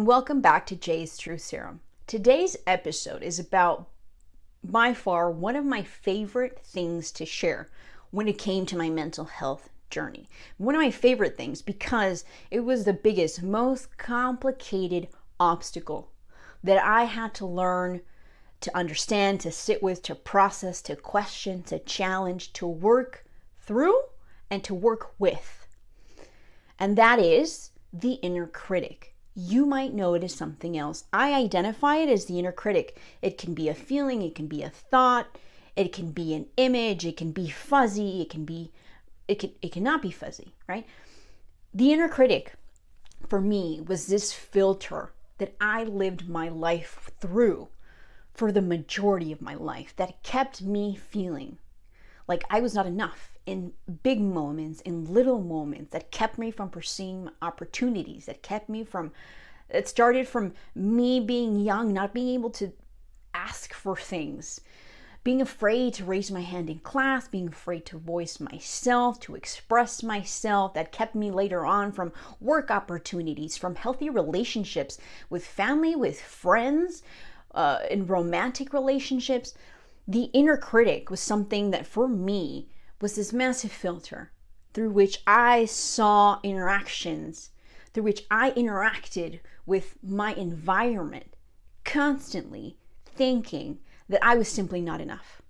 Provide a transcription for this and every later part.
and welcome back to Jay's Truth Serum. Today's episode is about, by far, one of my favorite things to share when it came to my mental health journey. One of my favorite things because it was the biggest, most complicated obstacle that I had to learn to understand, to sit with, to process, to question, to challenge, to work through, and to work with. And that is the inner critic. You might know it as something else. I identify it as the inner critic. It can be a feeling, it can be a thought, it can be an image, it can be fuzzy, it cannot be fuzzy, right? The inner critic for me was this filter that I lived my life through for the majority of my life that kept me feeling like I was not enough in big moments, in little moments, that kept me from pursuing opportunities, it started from me being young, not being able to ask for things, being afraid to raise my hand in class, being afraid to voice myself, to express myself, that kept me later on from work opportunities, from healthy relationships with family, with friends, in romantic relationships. The inner critic was something that for me was this massive filter through which I saw interactions, through which I interacted with my environment, constantly thinking that I was simply not enough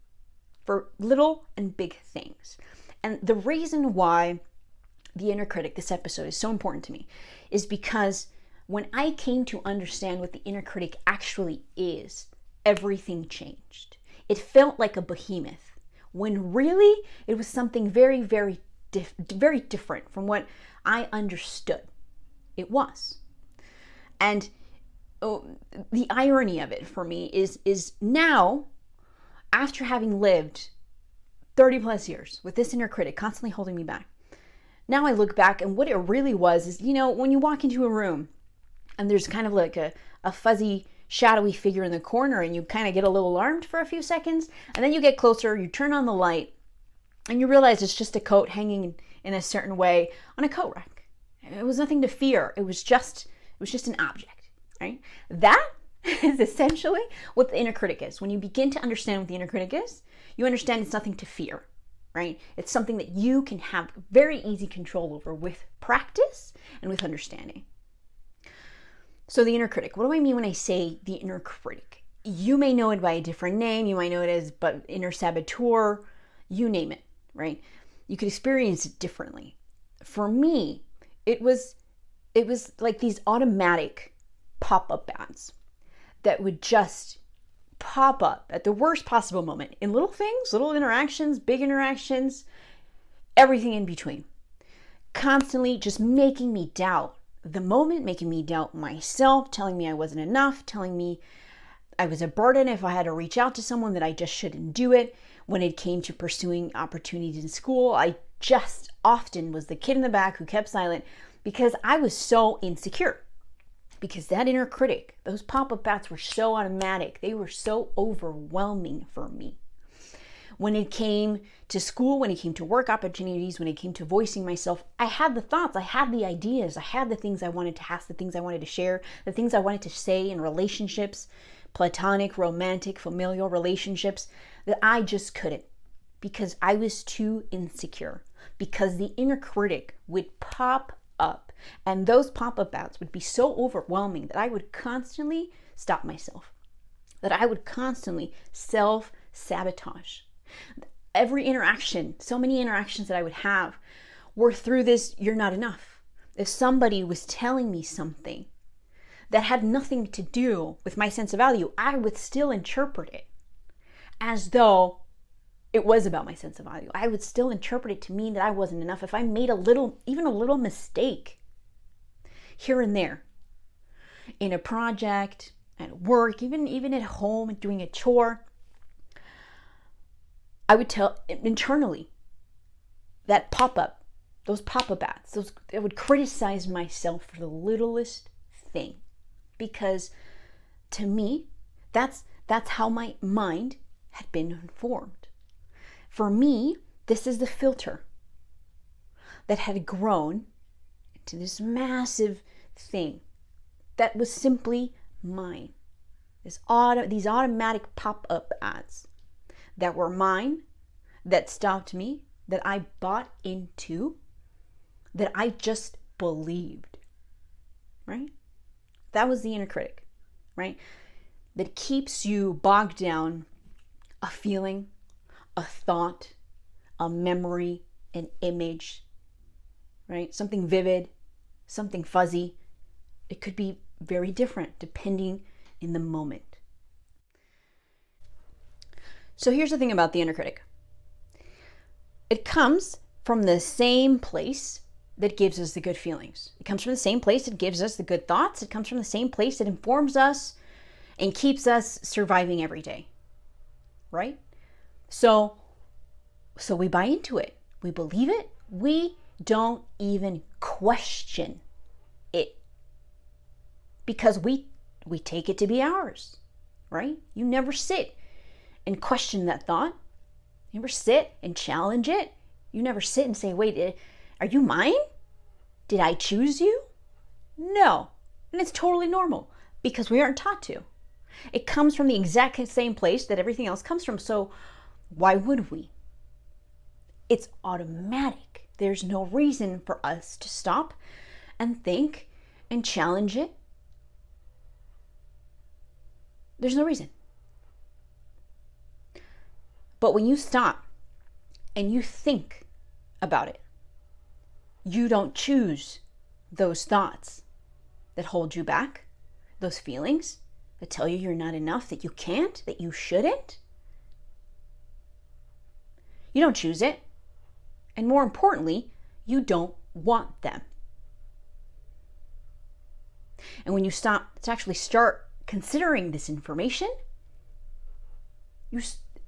for little and big things. And the reason why the inner critic, this episode, is so important to me is because when I came to understand what the inner critic actually is, everything changed. It felt like a behemoth, when really it was something very, very different from what I understood it was. And the irony of it for me is now, after having lived 30 plus years with this inner critic constantly holding me back, now I look back and what it really was is, when you walk into a room and there's kind of like a fuzzy, shadowy figure in the corner and you kind of get a little alarmed for a few seconds, and then you get closer, you turn on the light, and you realize it's just a coat hanging in a certain way on a coat rack. It was nothing to fear. It was just an object, right? That is essentially what the inner critic is. When you begin to understand what the inner critic is, you understand it's nothing to fear, right? It's something that you can have very easy control over with practice and with understanding. So the inner critic, what do I mean when I say the inner critic? You may know it by a different name. You might know it as inner saboteur, you name it, right? You could experience it differently. For me, it was like these automatic pop-up ads that would just pop up at the worst possible moment in little things, little interactions, big interactions, everything in between. Constantly just making me doubt the moment, making me doubt myself, telling me I wasn't enough, telling me I was a burden if I had to reach out to someone, that I just shouldn't do it. When it came to pursuing opportunities in school, I just often was the kid in the back who kept silent because I was so insecure. Because that inner critic, those pop-up ads were so automatic. They were so overwhelming for me. When it came to school, when it came to work opportunities, when it came to voicing myself, I had the thoughts, I had the ideas, I had the things I wanted to ask, the things I wanted to share, the things I wanted to say in relationships, platonic, romantic, familial relationships, that I just couldn't because I was too insecure, because the inner critic would pop up and those pop-up ads would be so overwhelming that I would constantly stop myself, that I would constantly self-sabotage. Every interaction, so many interactions that I would have were through this, you're not enough. If somebody was telling me something that had nothing to do with my sense of value, I would still interpret it as though it was about my sense of value. I would still interpret it to mean that I wasn't enough. If I made even a little mistake here and there in a project, at work, even at home, doing a chore, I would tell internally that those pop-up ads, I would criticize myself for the littlest thing, because to me, that's how my mind had been informed. For me, this is the filter that had grown into this massive thing that was simply mine. These automatic pop-up ads that were mine, that stopped me, that I bought into, that I just believed, right? That was the inner critic, right? That keeps you bogged down a feeling, a thought, a memory, an image, right? Something vivid, something fuzzy. It could be very different depending in the moment. So here's the thing about the inner critic. It comes from the same place that gives us the good feelings. It comes from the same place that gives us the good thoughts. It comes from the same place that informs us and keeps us surviving every day, right? So we buy into it. We believe it. We don't even question it because we take it to be ours, right? You never sit and question that thought. You never sit and challenge it. You never sit and say, wait, are you mine? Did I choose you? No. And it's totally normal because we aren't taught to. It comes from the exact same place that everything else comes from. So why would we? It's automatic. There's no reason for us to stop and think and challenge it. There's no reason. But when you stop and you think about it, you don't choose those thoughts that hold you back, those feelings that tell you you're not enough, that you can't, that you shouldn't. You don't choose it. And more importantly, you don't want them. And when you stop to actually start considering this information,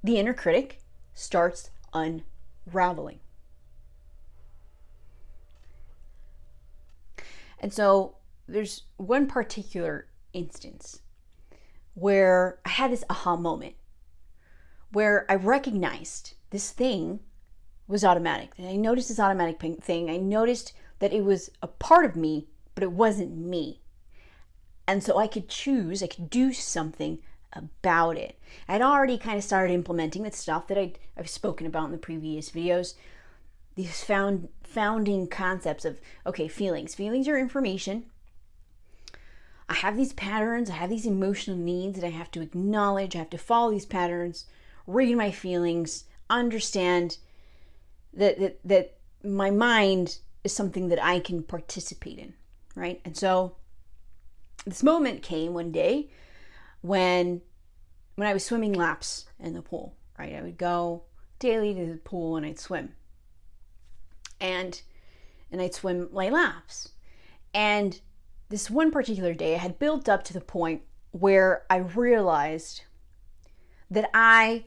the inner critic starts unraveling. And so there's one particular instance where I had this aha moment where I recognized this thing was automatic. And I noticed this automatic thing. I noticed that it was a part of me, but it wasn't me. And so I could do something about it. I'd already kind of started implementing the stuff that I've spoken about in the previous videos. These founding concepts of, okay, feelings. Feelings are information. I have these patterns. I have these emotional needs that I have to acknowledge. I have to follow these patterns, read my feelings, understand that my mind is something that I can participate in, right? And so this moment came one day when I was swimming laps in the pool, right? I would go daily to the pool and I'd swim. And I'd swim my laps. And this one particular day I had built up to the point where I realized that I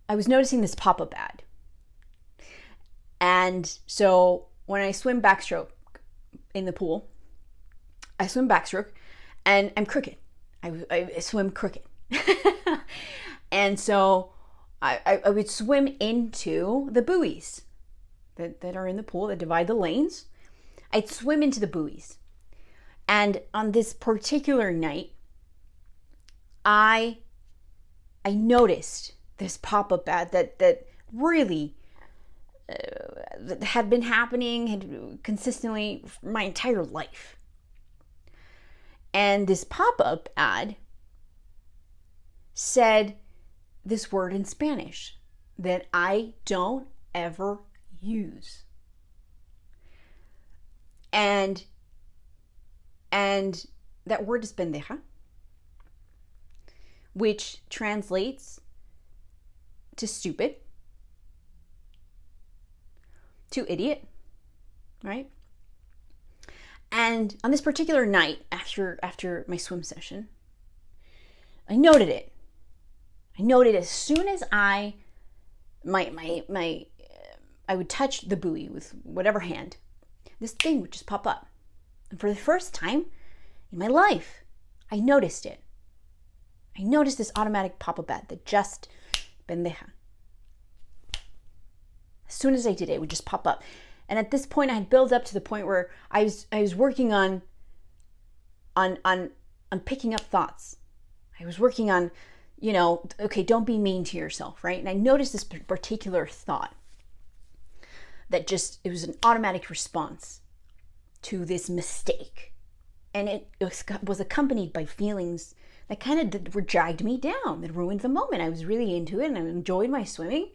was noticing this pop-up ad. And so when I swim backstroke in the pool, I swim backstroke and I'm crooked. I swim crooked. And so I would swim into the buoys that are in the pool that divide the lanes. I'd swim into the buoys. And on this particular night, I noticed this pop-up ad that really had been happening had consistently for my entire life. And this pop-up ad said this word in Spanish that I don't ever use. And that word is pendeja, which translates to stupid, to idiot, right? And on this particular night, after my swim session, I noted it. I noted as soon as I would touch the buoy with whatever hand, this thing would just pop up. And for the first time in my life, I noticed it. I noticed this automatic pop-up ad that just pendeja. As soon as I did it, it would just pop up. And at this point, I had built up to the point where I was working on on picking up thoughts. I was working on, okay, don't be mean to yourself, right? And I noticed this particular thought that it was an automatic response to this mistake. And it was accompanied by feelings that kind of dragged me down, that ruined the moment. I was really into it and I enjoyed my swimming.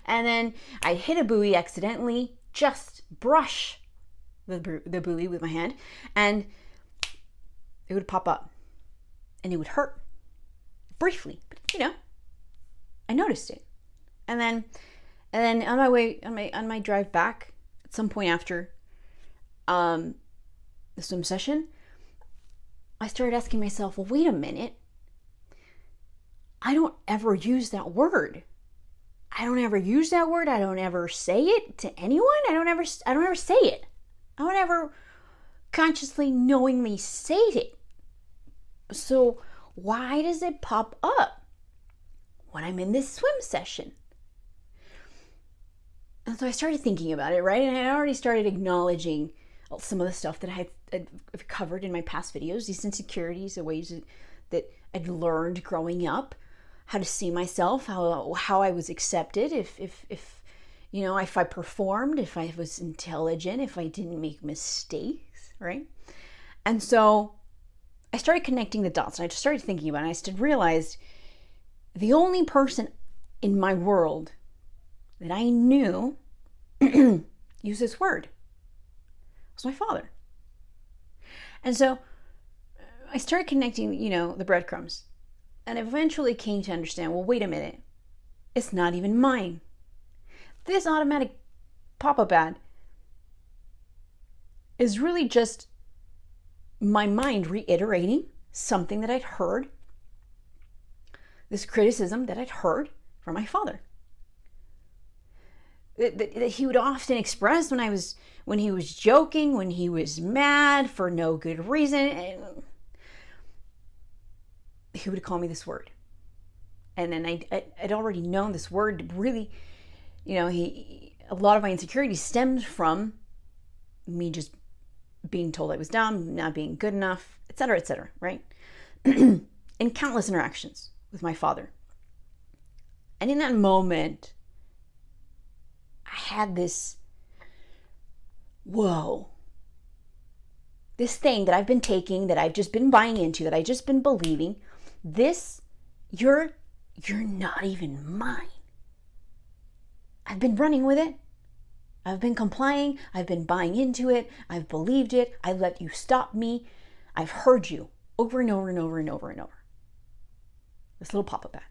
And then I hit a buoy accidentally, just brush the buoy with my hand, and it would pop up and it would hurt briefly, but I noticed it. And then on my way, on my drive back, at some point after the swim session, I started asking myself, well, wait a minute. I don't ever use that word. I don't ever use that word. I don't ever say it to anyone. I don't ever say it. I don't ever consciously, knowingly say it. So why does it pop up when I'm in this swim session? And so I started thinking about it, right? And I already started acknowledging some of the stuff that I've covered in my past videos, these insecurities, the ways that I'd learned growing up, how to see myself, how I was accepted, if I performed, if I was intelligent, if I didn't make mistakes, right? And so I started connecting the dots, and I just started thinking about it, and I realized the only person in my world that I knew use this word was my father. And so I started connecting, the breadcrumbs, and eventually came to understand, well, wait a minute, it's not even mine. This automatic pop-up ad is really just my mind reiterating something that I'd heard, this criticism that I'd heard from my father. That he would often express when he was joking, when he was mad for no good reason. And he would call me this word. And then I'd already known this word really, a lot of my insecurity stemmed from me just being told I was dumb, not being good enough, et cetera, right? In countless interactions with my father. And in that moment, I had this, this thing that I've been taking, that I've just been buying into, that I've just been believing, you're not even mine. I've been running with it. I've been complying. I've been buying into it. I've believed it. I let you stop me. I've heard you over and over and over and over and over. This little pop-up ad.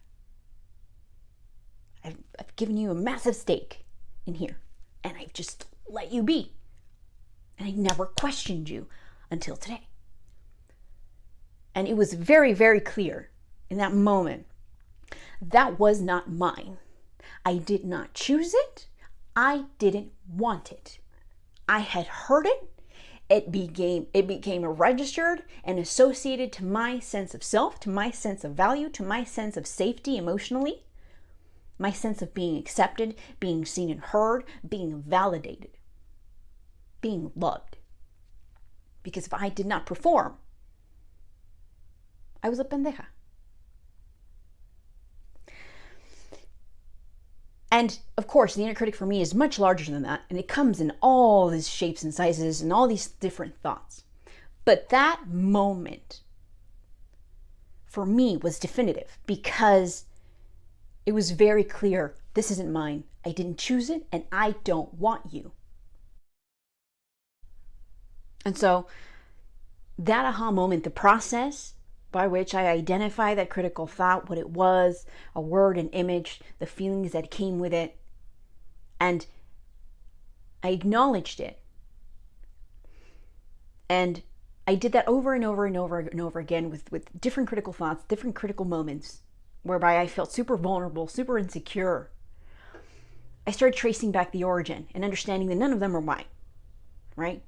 I've given you a massive stake in here, and I've just let you be. And I never questioned you until today. And it was very, very clear in that moment that was not mine. I did not choose it. I didn't want it. I had heard it. It became registered and associated to my sense of self, to my sense of value, to my sense of safety emotionally, my sense of being accepted, being seen and heard, being validated, being loved. Because if I did not perform, I was a pendeja. And of course, the inner critic for me is much larger than that, and it comes in all these shapes and sizes and all these different thoughts. But that moment for me was definitive, because it was very clear, this isn't mine. I didn't choose it, and I don't want you. And so that aha moment, the process by which I identify that critical thought, what it was, a word, an image, the feelings that came with it, and I acknowledged it. And I did that over and over and over and over again with different critical thoughts, different critical moments, whereby I felt super vulnerable, super insecure. I started tracing back the origin and understanding that none of them were mine, right?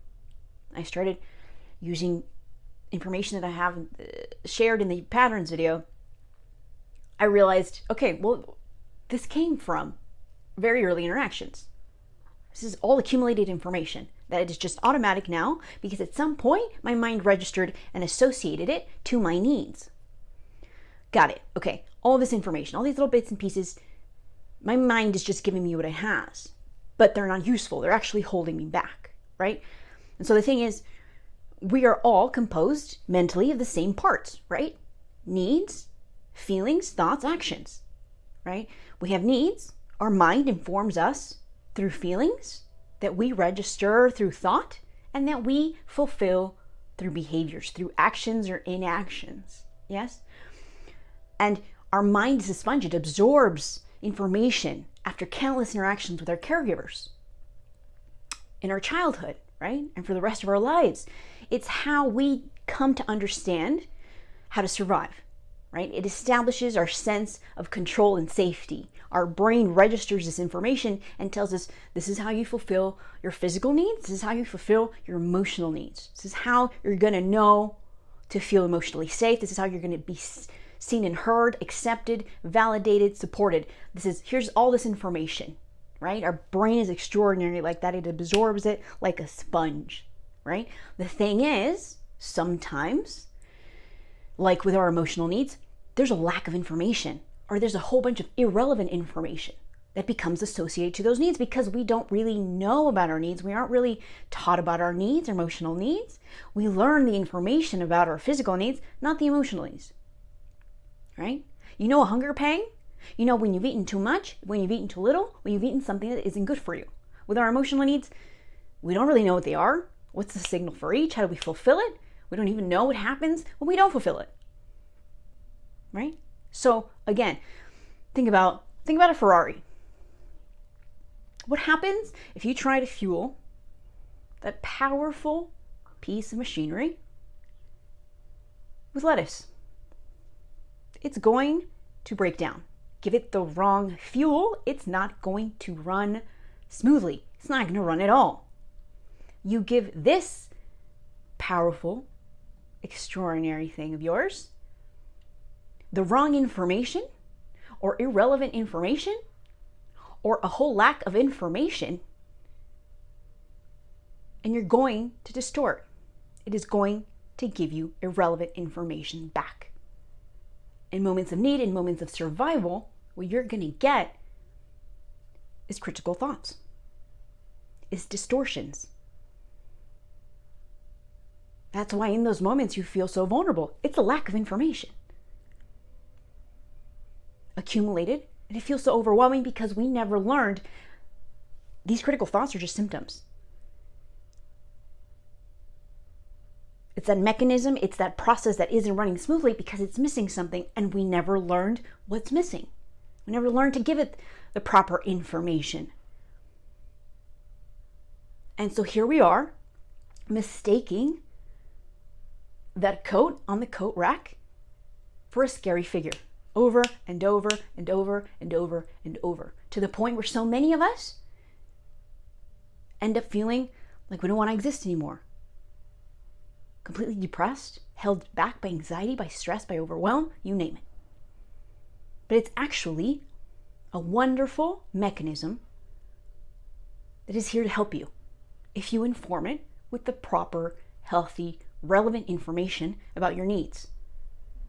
I started using information that I have shared in the patterns video. I realized, okay, well, this came from very early interactions. This is all accumulated information That it is just automatic now because at some point my mind registered and associated it to my needs. Got it. Okay. All this information, all these little bits and pieces, my mind is just giving me what it has, but they're not useful. They're actually holding me back, right? And so the thing is, we are all composed mentally of the same parts, right? Needs, feelings, thoughts, actions, right? We have needs. Our mind informs us through feelings that we register through thought and that we fulfill through behaviors, through actions or inactions. Yes? And our mind is a sponge. It absorbs information after countless interactions with our caregivers in our childhood, right? And for the rest of our lives. It's how we come to understand how to survive, right? It establishes our sense of control and safety. Our brain registers this information and tells us this is how you fulfill your physical needs. This is how you fulfill your emotional needs. This is how you're going to know to feel emotionally safe. This is how you're going to be seen and heard, accepted, validated, supported. Here's all this information, right? Our brain is extraordinary like that. It absorbs it like a sponge, right? The thing is, sometimes, like with our emotional needs, there's a lack of information, or there's a whole bunch of irrelevant information that becomes associated to those needs because we don't really know about our needs. We aren't really taught about our needs, our emotional needs. We learn the information about our physical needs, not the emotional needs. Right? You know a hunger pang? You know when you've eaten too much, when you've eaten too little, when you've eaten something that isn't good for you. With our emotional needs, we don't really know what they are. What's the signal for each? How do we fulfill it? We don't even know what happens when we don't fulfill it. Right? So again, think about a Ferrari. What happens if you try to fuel that powerful piece of machinery with lettuce? It's going to break down. Give it the wrong fuel, it's not going to run smoothly. It's not going to run at all. You give this powerful, extraordinary thing of yours the wrong information or irrelevant information or a whole lack of information, and you're going to distort. It is going to give you irrelevant information back. In moments of need, in moments of survival, what you're going to get is critical thoughts, is distortions. That's why in those moments you feel so vulnerable. It's a lack of information accumulated, and it feels so overwhelming because we never learned these critical thoughts are just symptoms. It's that mechanism, it's that process that isn't running smoothly because it's missing something, and we never learned what's missing. We never learned to give it the proper information. And so here we are, mistaking that coat on the coat rack for a scary figure, over and over and over and over and over, to the point where so many of us end up feeling like we don't want to exist anymore. Completely depressed, held back by anxiety, by stress, by overwhelm, you name it. But it's actually a wonderful mechanism that is here to help you if you inform it with the proper, healthy, relevant information about your needs.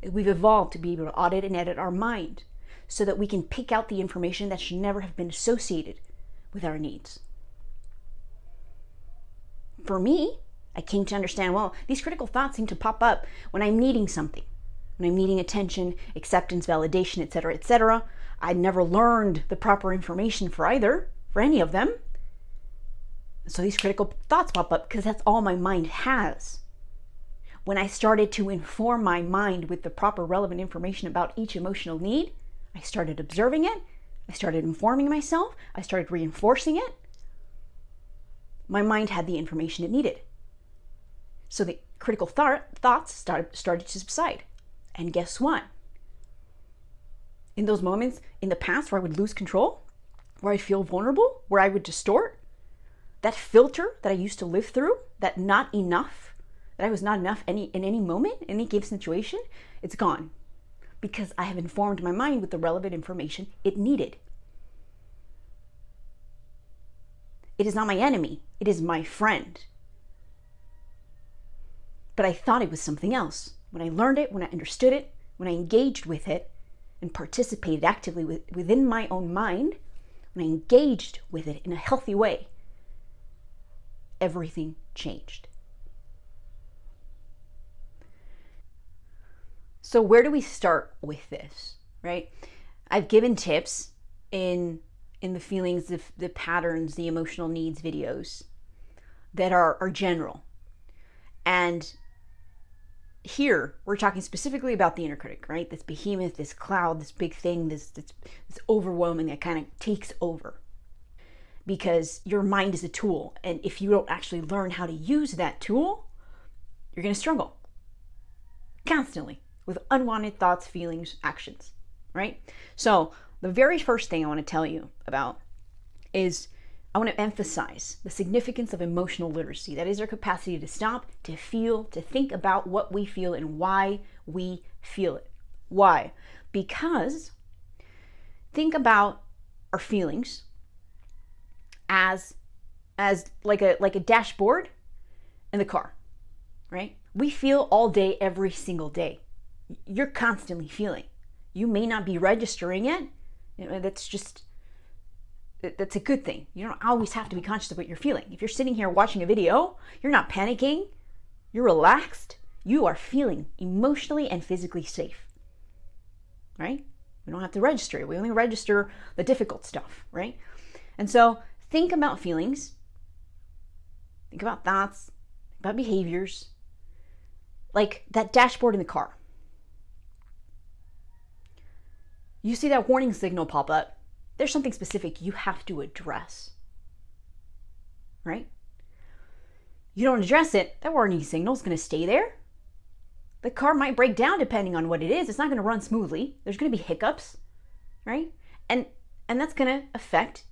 We've evolved to be able to audit and edit our mind so that we can pick out the information that should never have been associated with our needs. For me, I came to understand, well, these critical thoughts seem to pop up when I'm needing something, when I'm needing attention, acceptance, validation, etc., etc. I never learned the proper information for any of them. So these critical thoughts pop up because that's all my mind has. When I started to inform my mind with the proper relevant information about each emotional need, I started observing it, I started informing myself, I started reinforcing it. My mind had the information it needed. So the critical thoughts started to subside. And guess what? In those moments in the past where I would lose control, where I'd feel vulnerable, where I would distort, that filter that I used to live through, that not enough, that I was not enough in any moment, any given situation, it's gone. Because I have informed my mind with the relevant information it needed. It is not my enemy. It is my friend. But I thought it was something else. When I learned it, when I understood it, when I engaged with it and participated actively within my own mind, when I engaged with it in a healthy way, everything changed. So where do we start with this, right? I've given tips in the feelings, the patterns, the emotional needs videos that are general. And here we're talking specifically about the inner critic, right? This behemoth, this cloud, this big thing, this overwhelming that kind of takes over. Because your mind is a tool, and if you don't actually learn how to use that tool, you're going to struggle constantly with unwanted thoughts, feelings, actions, right? So the very first thing I want to tell you about is I want to emphasize the significance of emotional literacy. That is our capacity to stop, to feel, to think about what we feel and why we feel it. Why? Because think about our feelings as like a dashboard in the car, right? We feel all day, every single day. You're constantly feeling. You may not be registering it. That's a good thing. You don't always have to be conscious of what you're feeling. If you're sitting here watching a video, you're not panicking, you're relaxed, you are feeling emotionally and physically safe, right? We don't have to register it. We only register the difficult stuff, right? And so think about feelings, think about thoughts, think about behaviors, like that dashboard in the car. You see that warning signal pop up, there's something specific you have to address, right? You don't address it, that warning signal is going to stay there. The car might break down depending on what it is. It's not going to run smoothly. There's going to be hiccups, right? And that's going to affect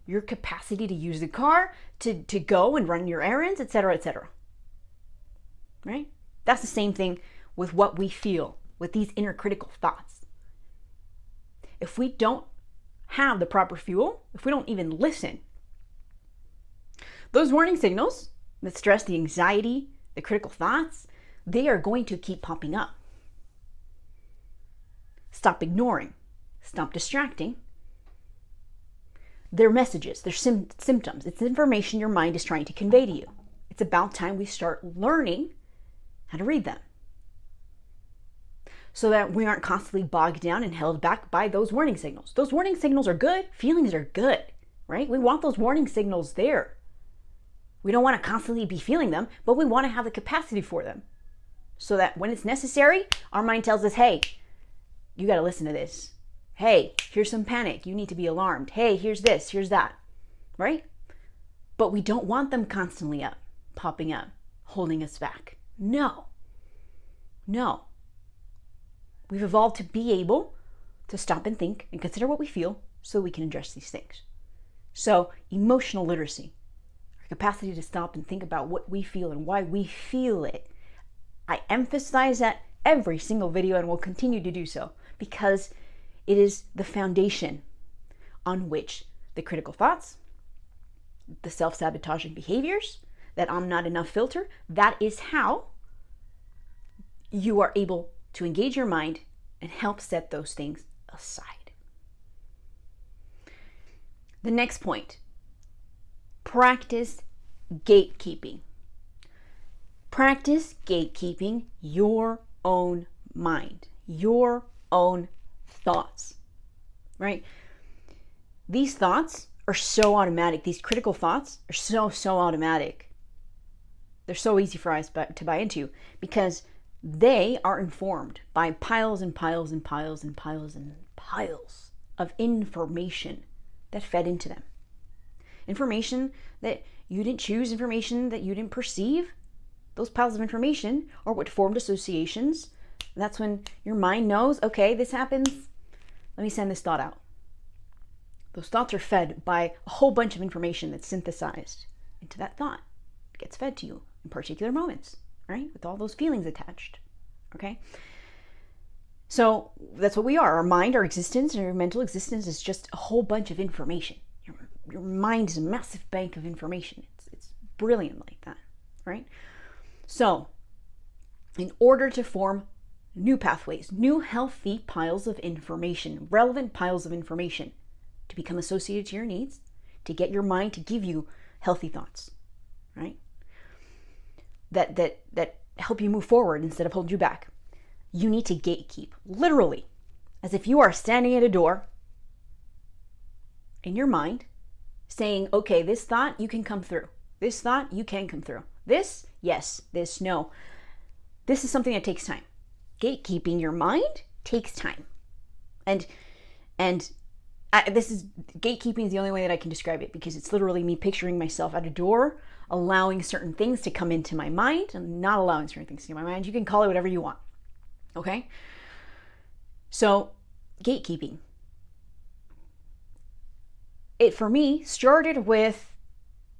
your capacity to use the car, to go and run your errands, etc., right? That's the same thing with what we feel, with these inner critical thoughts. If we don't have the proper fuel, if we don't even listen, those warning signals, the stress, the anxiety, the critical thoughts, they are going to keep popping up. Stop ignoring. Stop distracting. They're messages, they're symptoms. It's information your mind is trying to convey to you. It's about time we start learning how to read them, so that we aren't constantly bogged down and held back by those warning signals. Those warning signals are good. Feelings are good, right? We want those warning signals there. We don't want to constantly be feeling them, but we want to have the capacity for them, so that when it's necessary, our mind tells us, hey, you got to listen to this. Hey, here's some panic. You need to be alarmed. Hey, here's this, here's that, right? But we don't want them constantly popping up, holding us back. No. We've evolved to be able to stop and think and consider what we feel so we can address these things. So emotional literacy, our capacity to stop and think about what we feel and why we feel it. I emphasize that every single video and will continue to do so, because it is the foundation on which the critical thoughts, the self-sabotaging behaviors, that I'm not enough filter, that is how you are able to engage your mind and help set those things aside. The next point, practice gatekeeping. Practice gatekeeping your own mind, your own thoughts, right? These thoughts are so automatic. These critical thoughts are so automatic. They're so easy for us to buy into, because they are informed by piles and piles and piles and piles and piles of information that fed into them. Information that you didn't choose, information that you didn't perceive. Those piles of information are what formed associations. And that's when your mind knows, okay, this happens, let me send this thought out. Those thoughts are fed by a whole bunch of information that's synthesized into that thought. It gets fed to you in particular moments, right? With all those feelings attached, okay? So that's what we are. Our mind, our existence, and our mental existence is just a whole bunch of information. your mind is a massive bank of information. It's brilliant like that, right? So in order to form new pathways, new healthy piles of information, relevant piles of information to become associated to your needs, to get your mind to give you healthy thoughts, right? That help you move forward instead of hold you back. You need to gatekeep, literally, as if you are standing at a door in your mind saying, okay, this thought, you can come through. This thought, you can come through. This, yes. This, no. This is something that takes time. Gatekeeping your mind takes time. Gatekeeping is the only way that I can describe it, because it's literally me picturing myself at a door, allowing certain things to come into my mind and not allowing certain things to come into my mind. You can call it whatever you want. Okay? So, gatekeeping. It, for me, started with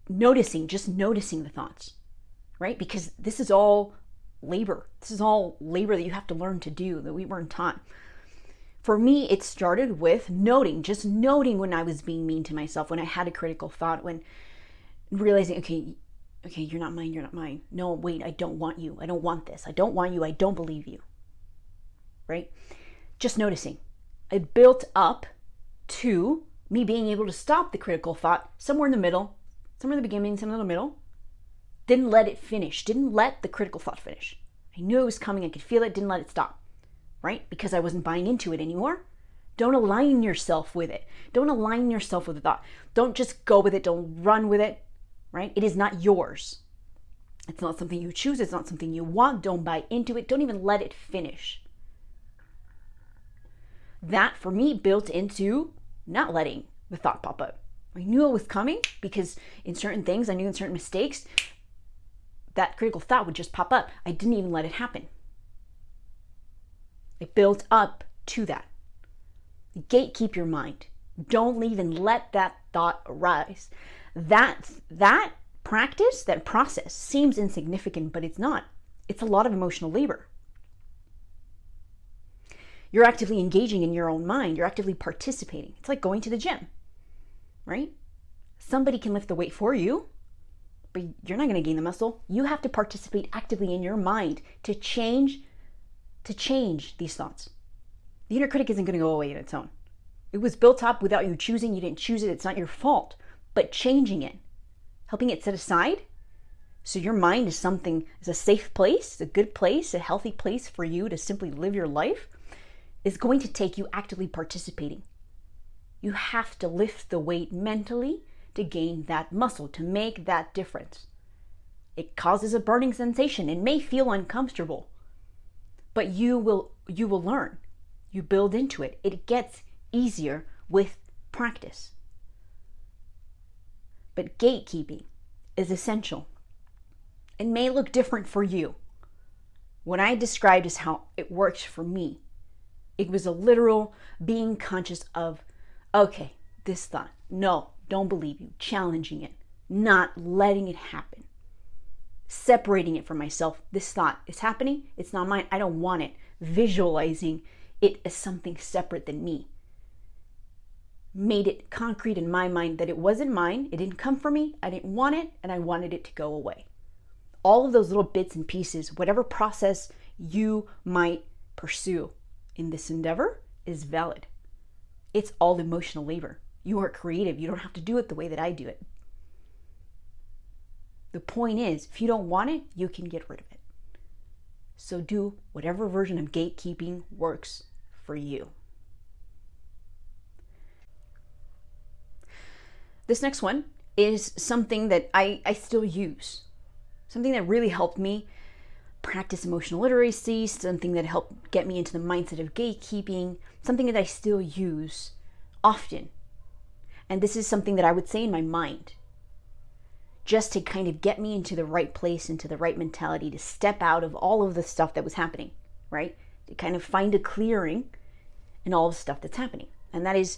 just noticing the thoughts, right? Because this is all labor. This is all labor that you have to learn to do, that we weren't taught. For me, it started with just noting when I was being mean to myself, when I had a critical thought, when realizing, okay, you're not mine. No, wait, I don't want you. I don't want this. I don't want you. I don't believe you. Right? Just noticing. It built up to me being able to stop the critical thought somewhere in the middle, somewhere in the beginning, somewhere in the middle. Didn't let it finish. Didn't let the critical thought finish. I knew it was coming. I could feel it. Didn't let it stop. Right? Because I wasn't buying into it anymore. Don't align yourself with it. Don't align yourself with the thought. Don't just go with it. Don't run with it. Right? It is not yours. It's not something you choose. It's not something you want. Don't buy into it. Don't even let it finish. That, for me, built into not letting the thought pop up. I knew it was coming because in certain things, I knew in certain mistakes, that critical thought would just pop up. I didn't even let it happen. It built up to that. Gatekeep your mind. Don't even let that thought arise. That practice, that process seems insignificant, but it's not. It's a lot of emotional labor. You're actively engaging in your own mind. You're actively participating. It's like going to the gym, right? Somebody can lift the weight for you, but you're not going to gain the muscle. You have to participate actively in your mind to change these thoughts. The inner critic isn't going to go away on its own. It was built up without you choosing. You didn't choose it. It's not your fault. But changing it, helping it set aside, so your mind is a safe place, a good place, a healthy place for you to simply live your life, is going to take you actively participating. You have to lift the weight mentally to gain that muscle, to make that difference. It causes a burning sensation. It may feel uncomfortable, but you will learn. You build into it. It gets easier with practice. But gatekeeping is essential. It may look different for you. What I described is how it works for me. It was a literal being conscious of, okay, this thought, no, don't believe you, challenging it, not letting it happen, separating it from myself. This thought is happening, it's not mine, I don't want it, visualizing it as something separate than me. Made it concrete in my mind that it wasn't mine, it didn't come from me, I didn't want it, and I wanted it to go away. All of those little bits and pieces, whatever process you might pursue in this endeavor is valid. It's all emotional labor. You are creative. You don't have to do it the way that I do it. The point is, if you don't want it, you can get rid of it. So do whatever version of gatekeeping works for you. This next one is something that I still use. Something that really helped me practice emotional literacy, something that helped get me into the mindset of gatekeeping, something that I still use often. And this is something that I would say in my mind, just to kind of get me into the right place, into the right mentality, to step out of all of the stuff that was happening, right? To kind of find a clearing in all the stuff that's happening. And that is,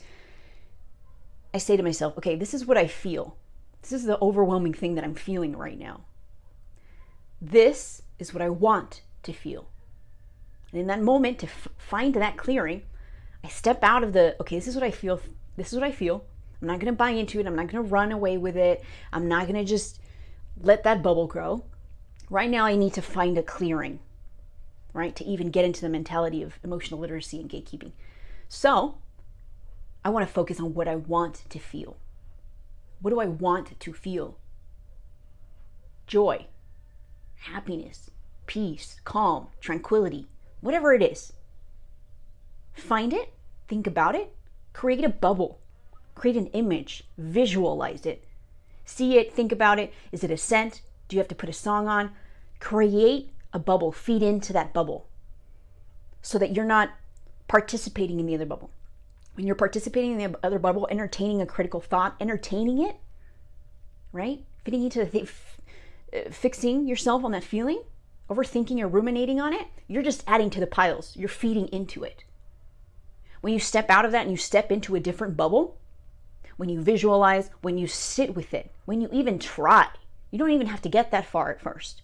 I say to myself, okay, this is what I feel. This is the overwhelming thing that I'm feeling right now. This is what I want to feel. And in that moment, to find that clearing, I step out of okay, this is what I feel. This is what I feel. I'm not going to buy into it. I'm not going to run away with it. I'm not going to just let that bubble grow. Right now, I need to find a clearing, right? To even get into the mentality of emotional literacy and gatekeeping. So I want to focus on what I want to feel. What do I want to feel? Joy, happiness, peace, calm, tranquility, whatever it is. Find it, think about it, create a bubble, create an image, visualize it, see it, think about it. Is it a scent? Do you have to put a song on? Create a bubble, feed into that bubble so that you're not participating in the other bubble. When you're participating in the other bubble, entertaining a critical thought, entertaining it, right? Fitting into the fixing yourself on that feeling, overthinking or ruminating on it, you're just adding to the piles. You're feeding into it. When you step out of that and you step into a different bubble, when you visualize, when you sit with it, when you even try, you don't even have to get that far at first.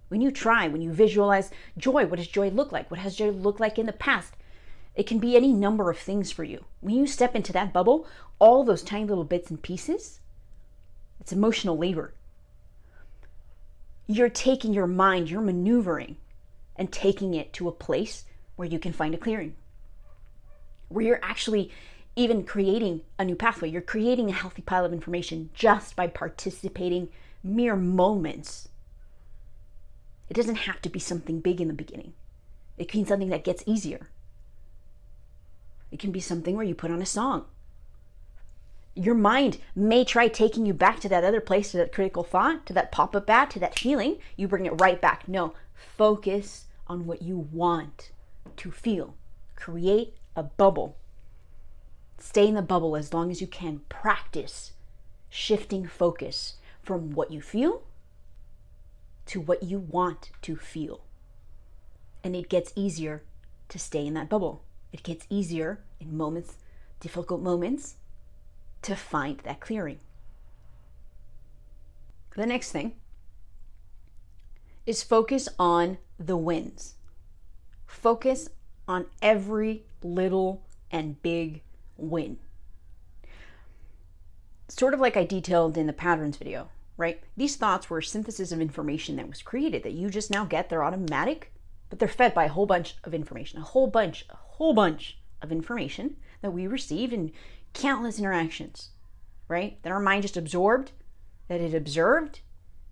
When you try, when you visualize joy, what does joy look like? What has joy looked like in the past? It can be any number of things for you. When you step into that bubble, all those tiny little bits and pieces, it's emotional labor. You're taking your mind, you're maneuvering and taking it to a place where you can find a clearing, where you're actually even creating a new pathway. You're creating a healthy pile of information just by participating mere moments. It doesn't have to be something big in the beginning. It can be something that gets easier. It can be something where you put on a song. Your mind may try taking you back to that other place, to that critical thought, to that pop-up ad, to that feeling. You bring it right back. No, focus on what you want to feel. Create a bubble. Stay in the bubble as long as you can. Practice shifting focus from what you feel to what you want to feel. And it gets easier to stay in that bubble. It gets easier in moments, difficult moments, to find that clearing. The next thing is focus on the wins. Focus on every little and big win. Sort of like I detailed in the patterns video, right? These thoughts were a synthesis of information that was created that you just now get. They're automatic, but they're fed by a whole bunch of information, a whole bunch of information that we received in countless interactions, right? That our mind just absorbed, that it observed,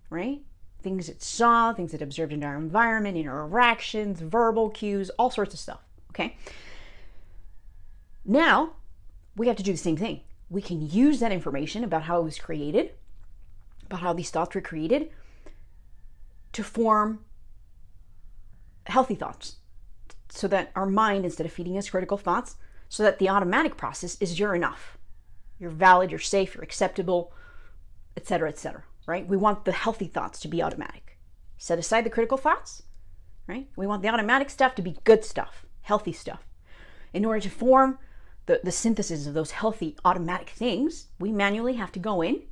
right? Things it saw, things it observed in our environment, interactions, verbal cues, all sorts of stuff, okay? Now, we have to do the same thing. We can use that information about how it was created, about how these thoughts were created, to form healthy thoughts, so that our mind, instead of feeding us critical thoughts, so that the automatic process is you're enough, you're valid, you're safe, you're acceptable, etc., right? We want the healthy thoughts to be automatic. Set aside the critical thoughts, right? We want the automatic stuff to be good stuff, healthy stuff. In order to form the synthesis of those healthy automatic things, we manually have to go in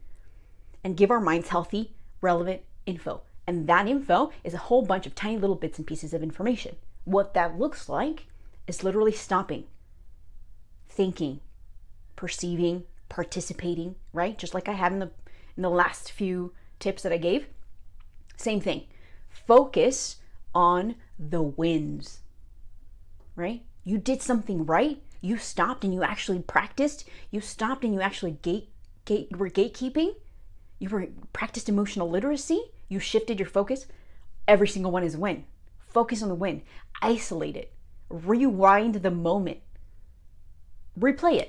and give our minds healthy, relevant info. And that info is a whole bunch of tiny little bits and pieces of information. What that looks like is literally stopping, thinking, perceiving, participating, right? Just like I had in the last few tips that I gave. Same thing. Focus on the wins, right? You did something right. You stopped and you actually practiced. You stopped and you actually were gatekeeping. You practiced emotional literacy. You shifted your focus. Every single one is a win. Focus on the win. Isolate it. Rewind the moment. Replay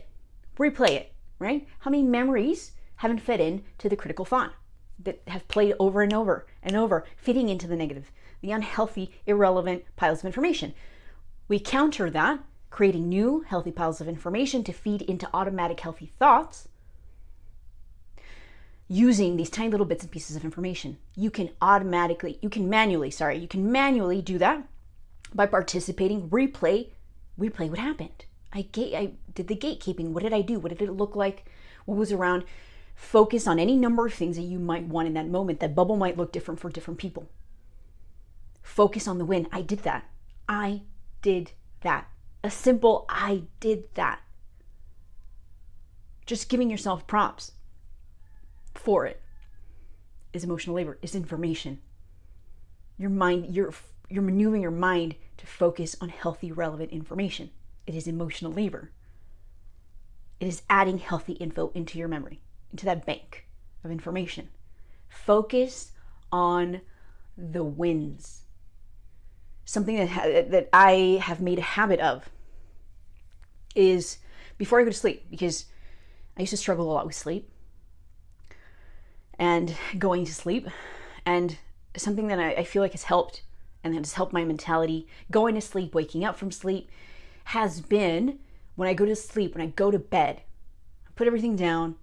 it, right? How many memories haven't fed in to the critical thought that have played over and over and over, fitting into the negative, the unhealthy, irrelevant piles of information? We counter that, creating new healthy piles of information to feed into automatic healthy thoughts using these tiny little bits and pieces of information. You can manually do that by participating, replay what happened. I did the gatekeeping. What did I do? What did it look like? What was around? Focus on any number of things that you might want in that moment. That bubble might look different for different people. Focus on the win. I did that. I did that. A simple I did that. Just giving yourself props for it is emotional labor, is information. Your mind, you're maneuvering your mind to focus on healthy, relevant information. It is emotional labor. It is adding healthy info into your memory, into that bank of information. Focus on the wins. Something that I have made a habit of is before I go to sleep, because I used to struggle a lot with sleep and going to sleep, and something that I feel like has helped and has helped my mentality going to sleep, waking up from sleep, has been when I go to sleep, when I go to bed, I put everything down.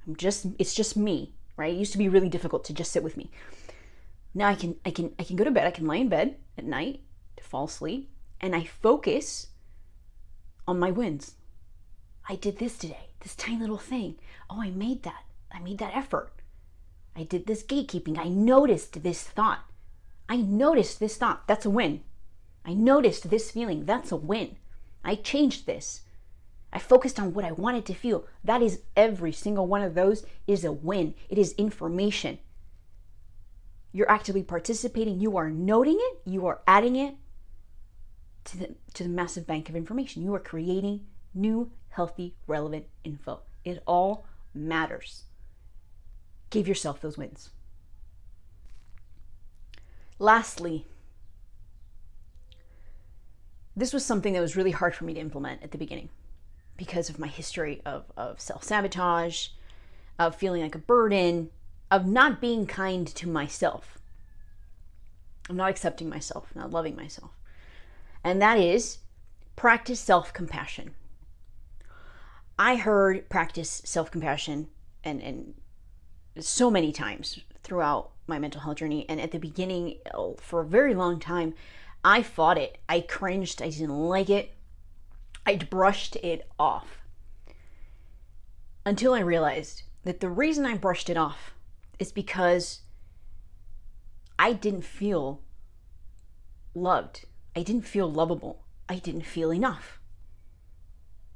It's just me, right? It used to be really difficult to just sit with me. Now I can go to bed. I can lay in bed at night to fall asleep, and I focus on my wins. I did this today, this tiny little thing. Oh, I made that effort. I did this gatekeeping. I noticed this thought. That's a win. I noticed this feeling. That's a win. I changed this. I focused on what I wanted to feel. That is, every single one of those is a win. It is information. You're actively participating. You are noting it. You are adding it to the massive bank of information. You are creating new, healthy, relevant info. It all matters. Give yourself those wins. Lastly, this was something that was really hard for me to implement at the beginning because of my history of self-sabotage, of feeling like a burden, of not being kind to myself. I'm not accepting myself, not loving myself. And that is practice self-compassion. I heard practice self-compassion and so many times throughout my mental health journey. And at the beginning, for a very long time, I fought it. I cringed. I didn't like it. I brushed it off. Until I realized that the reason I brushed it off is because I didn't feel loved. I didn't feel lovable. I didn't feel enough.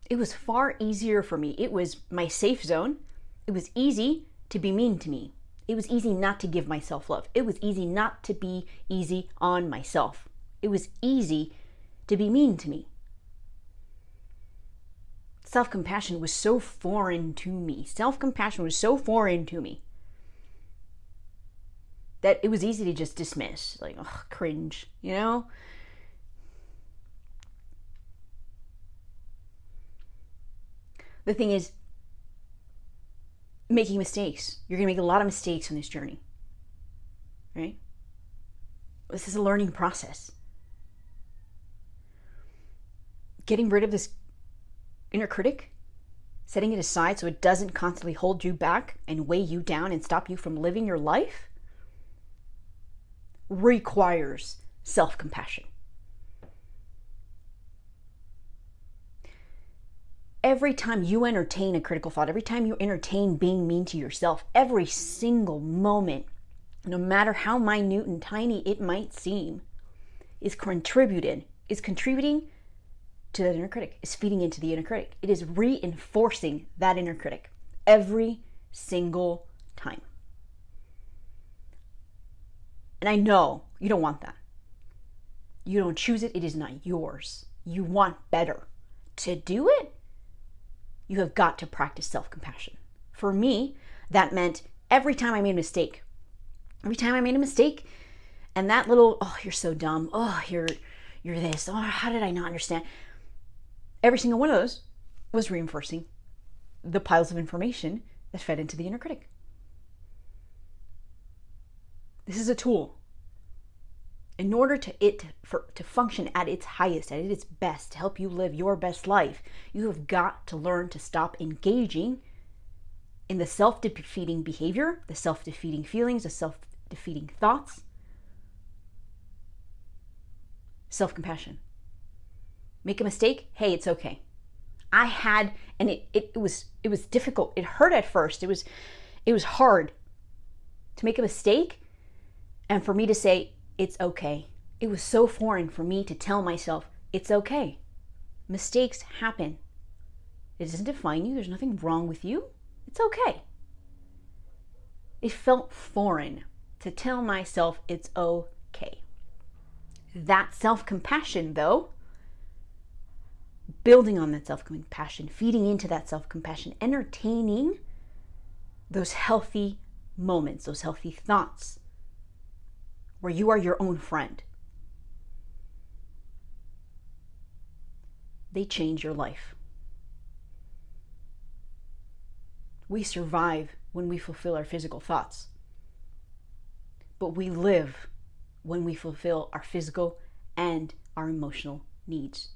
It was far easier for me. It was my safe zone. It was easy to be mean to me. It was easy not to give myself love. It was easy not to be easy on myself. It was easy to be mean to me. Self-compassion was so foreign to me. Self-compassion was so foreign to me that it was easy to just dismiss, like, oh, cringe, you know? The thing is, making mistakes. You're going to make a lot of mistakes on this journey, right? This is a learning process. Getting rid of this inner critic, setting it aside so it doesn't constantly hold you back and weigh you down and stop you from living your life, requires self-compassion. Every time you entertain a critical thought, every time you entertain being mean to yourself, every single moment, no matter how minute and tiny it might seem, is contributing to that inner critic, is feeding into the inner critic. It is reinforcing that inner critic every single time. And I know you don't want that. You don't choose it. It is not yours. You want better. To do it, you have got to practice self-compassion. For me, that meant every time I made a mistake, and that little, oh, you're so dumb, oh, you're this, oh, how did I not understand? Every single one of those was reinforcing the piles of information that fed into the inner critic. This is a tool. In order to function at its highest, at its best, to help you live your best life, you have got to learn to stop engaging in the self-defeating behavior, the self-defeating feelings, the self-defeating thoughts. Self-compassion. Make a mistake, hey, it's okay. It was difficult. It hurt at first. It was hard to make a mistake and for me to say, it's okay. It was so foreign for me to tell myself, it's okay. Mistakes happen. It doesn't define you. There's nothing wrong with you. It's okay. It felt foreign to tell myself it's okay. That self-compassion, though, building on that self-compassion, feeding into that self-compassion, entertaining those healthy moments, those healthy thoughts, where you are your own friend. They change your life. We survive when we fulfill our physical thoughts, but we live when we fulfill our physical and our emotional needs.